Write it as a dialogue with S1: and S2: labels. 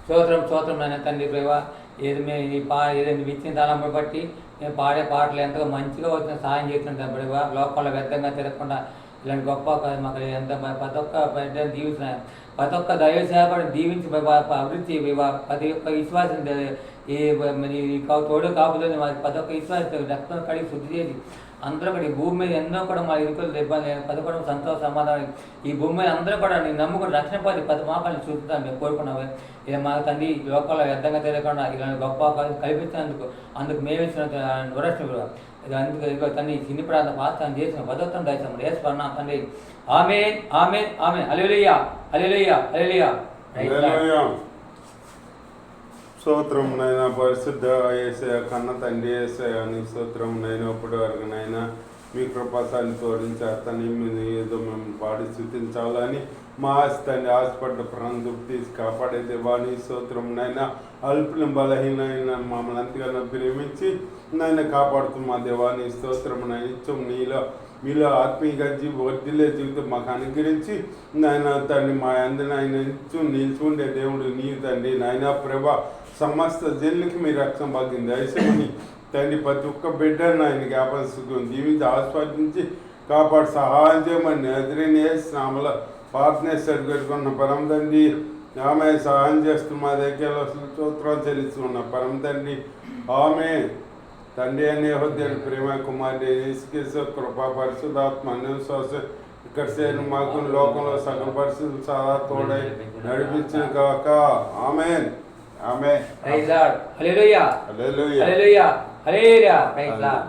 S1: స్తోత్రం స్తోత్రం నాయన తండ్రి ప్రభా. ఏది మేము ఏదైనా ఇచ్చిన తలంపుని బట్టి మేము పాడే పాటలు ఎంతో మంచిగా వచ్చిన సాయం చేస్తుంటాం ప్రభా. లోకంలో వ్యర్థంగా తిరగకుండా ఇలాంటి గొప్ప మాకు ఎంత ప్రతి ఒక్క బిడ్డను దీవించిన ప్రతి ఒక్క దైవ సేవకుడు దీవించి అభివృద్ధి ప్రతి ఒక్క విశ్వాసం తోడు కాపుతుంది ప్రతి ఒక్క విశ్వాసం రక్తం కడిగి శుద్ధి చేసి అందరూ కూడా ఈ భూమి మీద ఎన్నో కూడా మా ఇరుకులు ఇబ్బంది ప్రతి కూడా సంతోష సమాధానం ఈ భూమి మీద అందరూ కూడా నేను నమ్ముకుని రక్షణ పొంది ప్రతి మాపల్ని చూపుతాను మేము కోరుకున్నాము. ఇలా మా తండ్రి లోకంలో వ్యర్థంగా తిరగకుండా ఇలాంటి గొప్ప కల్పించినందుకు అందుకు మేము ఇచ్చిన వరస్టు అందుకు ఇదిగో తండ్రి చిన్ని ప్రాంతం వాస్తవం చేసిన భద్రతం దయచేస్తాం వేసుకున్నాం తండ్రి. ఆమేన్ ఆమేన్ ఆమేన్. హల్లెలూయా హల్లెలూయా హల్లెలూయా.
S2: స్తోత్రం నైనా పరిశుద్ధ యేసయ్య కన్న తండ్రి యేసయ్య నీ స్తోత్రం నైనా ఇప్పటి వరకు నైనా మీ కృపాసాన్ని తోడించేస్తాను ఏదో మేము పాడి స్థుతించాలని మా ఆస్తిని ఆశపడ్డ ప్రాంతం తీసి కాపాడే దేవా నీ స్తోత్రం నైనా అల్పుని బలహీనైన మమ్మల్ని అంతగానో ప్రేమించి నైనా కాపాడుతూ మా దేవా నీ స్తోత్రం నిత్యం మీలో ఆత్మీయంగా వర్ధిల్లే జీవితం మాకు అనుగ్రహించి నాయన తండ్రి మా అందరిని ఆయన నిలిచి ఉండే దేవుడు నీ తండ్రి నాయన ప్రభా సమస్త జన్లకి మీ రక్షణ భాగ్యం దయచేయమని తండ్రి ప్రతి ఒక్క బిడ్డను ఆయన జ్ఞాపకం జీవించి ఆస్వాదించి కాపాడు సహాయం చేయమని ఎదురైన నామల పార్ట్నర్ పెట్టుకున్న పరమ తండ్రి ఆమె సహాయం చేస్తూ మా దగ్గర స్తోత్రం చెల్లిస్తున్న పరమ తండ్రి ఆమె తండ్రి అనే హృదయ ప్రేమ కుమారుడు యేసుక్రీస్తు కృపా పరిశుద్ధాత్మ అన్యశ్వాస ఇక్కడ చేరిన మాకు లోకంలో సకల పరిస్థితులు చాలా తోడై నడిపించిన కాక amen amen.
S1: Praise Lord. Hallelujah
S2: hallelujah
S1: hallelujah hallelujah. Praise lord.